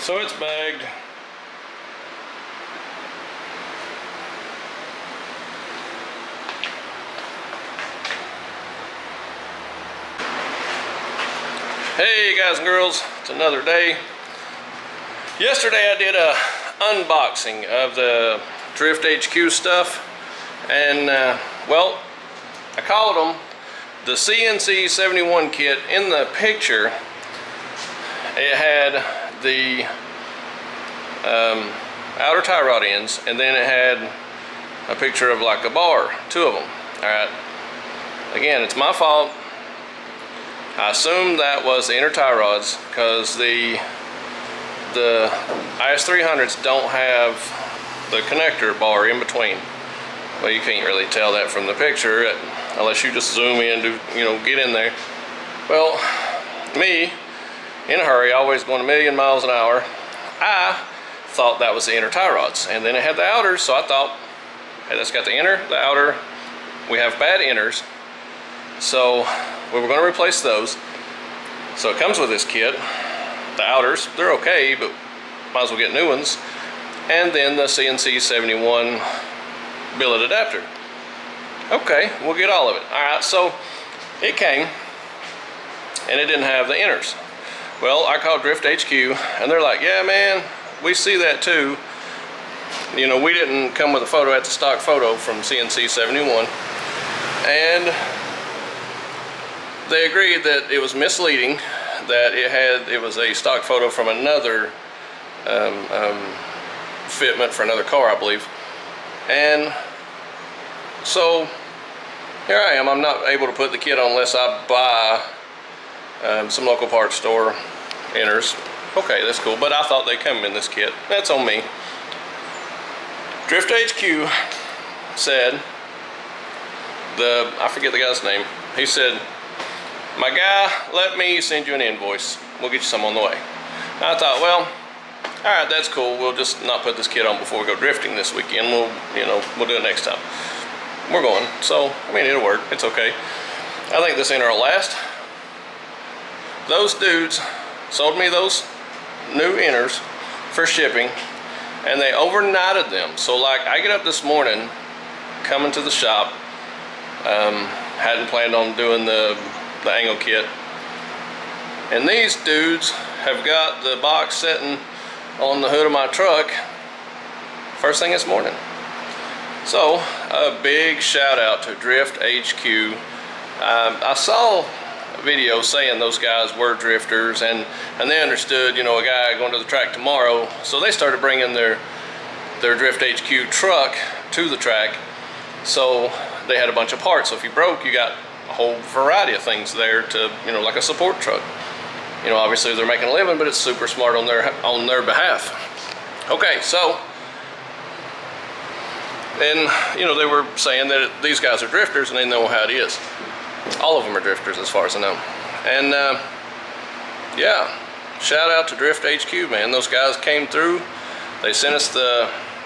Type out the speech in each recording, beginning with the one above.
So it's bagged. Hey guys and girls, it's another day. Yesterday I did a unboxing of the Drift HQ stuff, and well, I called them the CNC 71 kit. In the picture it had the outer tie rod ends, and then it had a picture of like a bar, two of them. Alright, again, it's my fault. I assumed that was the inner tie rods because the IS300s don't have the connector bar in between. Well, you can't really tell that from the picture unless you just zoom in to, you know, get in there. Well, me, in a hurry, always going a million miles an hour, I thought that was the inner tie rods, and then it had the outers, so I thought, hey, that's got the inner, the outer. We have bad inners, so we were going to replace those. So it comes with this kit. The outers, they're okay, but might as well get new ones. And then the CNC 71 billet adapter. Okay, we'll get all of it. Alright, so it came, and it didn't have the inners. Well, I called Drift HQ, and they're like, yeah man, we see that too. You know, we didn't come with a photo, at the stock photo from CNC 71. And they agreed that it was misleading, that it was a stock photo from another fitment for another car, I believe. And so here I am. I'm not able to put the kit on unless I buy some local parts store inners. Okay, that's cool, but I thought they come in this kit. That's on me. Drift HQ said, I forget the guy's name, he said, my guy, let me send you an invoice. We'll get you some on the way. And I thought, well, alright, that's cool. We'll just not put this kit on before we go drifting this weekend. We'll do it next time. We're going. So, I mean, it'll work. It's okay. I think this inner will last. Those dudes sold me those new inners for shipping, and they overnighted them. So like, I get up this morning coming to the shop, hadn't planned on doing the angle kit, and these dudes have got the box sitting on the hood of my truck first thing this morning. So a big shout out to Drift HQ. I saw a video saying those guys were drifters, and they understood, you know, a guy going to the track tomorrow, so they started bringing their Drift HQ truck to the track. So they had a bunch of parts, so if you broke, you got a whole variety of things there to, you know, like a support truck. You know, obviously they're making a living, but it's super smart on their behalf. Okay, so then, you know, they were saying that these guys are drifters and they know how it is. All of them are drifters as far as I know. And yeah, shout out to Drift HQ, man. Those guys came through. They sent us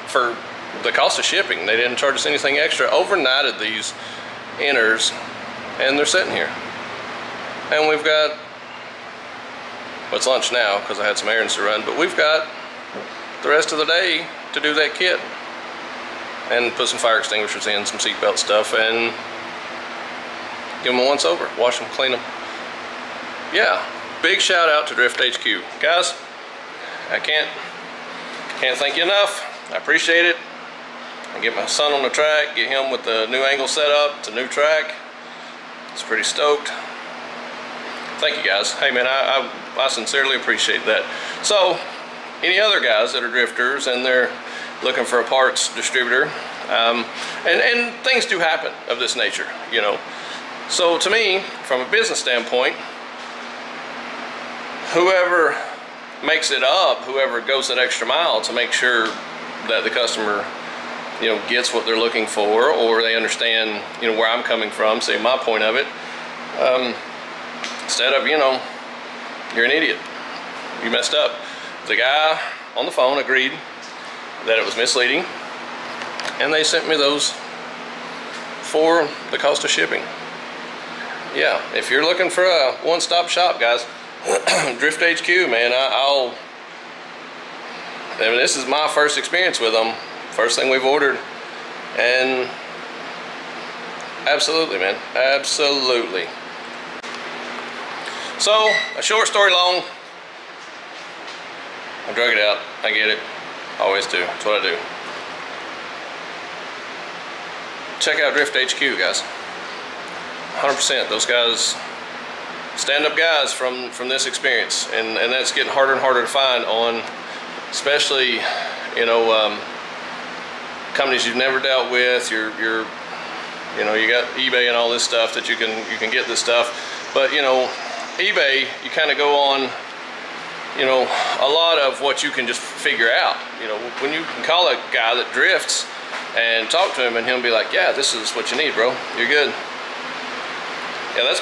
for the cost of shipping. They didn't charge us anything extra. Overnighted these inners, and they're sitting here. And we've got, well, it's lunch now because I had some errands to run, but we've got the rest of the day to do that kit and put some fire extinguishers in, some seatbelt stuff, and give them a once over. Wash them, clean them. Yeah, big shout out to Drift HQ. Guys, I can't thank you enough. I appreciate it. I get my son on the track, get him with the new angle set up. It's a new track. It's pretty stoked. Thank you guys. Hey man, I sincerely appreciate that. So, any other guys that are drifters and they're looking for a parts distributor, and things do happen of this nature, you know. So to me, from a business standpoint, whoever makes it up, whoever goes that extra mile to make sure that the customer, you know, gets what they're looking for, or they understand, you know, where I'm coming from, say my point of it, instead of, you know, you're an idiot, you messed up. The guy on the phone agreed that it was misleading, and they sent me those for the cost of shipping. Yeah, if you're looking for a one-stop shop, guys, Drift HQ, man, I mean, this is my first experience with them. First thing we've ordered, and absolutely, man, absolutely. So, a short story long, I drug it out. I get it. Always do. That's what I do. Check out Drift HQ, guys. 100%. Those guys, stand-up guys from this experience, and that's getting harder and harder to find on, especially, you know, companies you've never dealt with. You know, you got eBay and all this stuff that you can get this stuff, but you know, eBay, you kind of go on, you know, a lot of what you can just figure out. You know, when you can call a guy that drifts and talk to him, and he'll be like, yeah, this is what you need, bro, you're good. Yeah, that's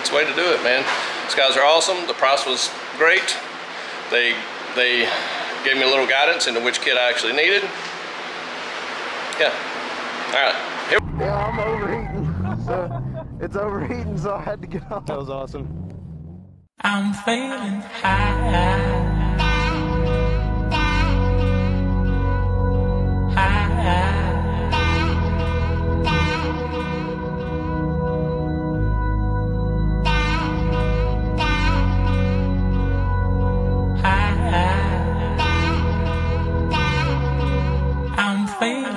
the way to do it, man. These guys are awesome. The price was great. They gave me a little guidance into which kit I actually needed. Yeah. All right. Here. Yeah, I'm overheating. So it's overheating, so I had to get off. That was awesome. I'm feeling high. I'm feeling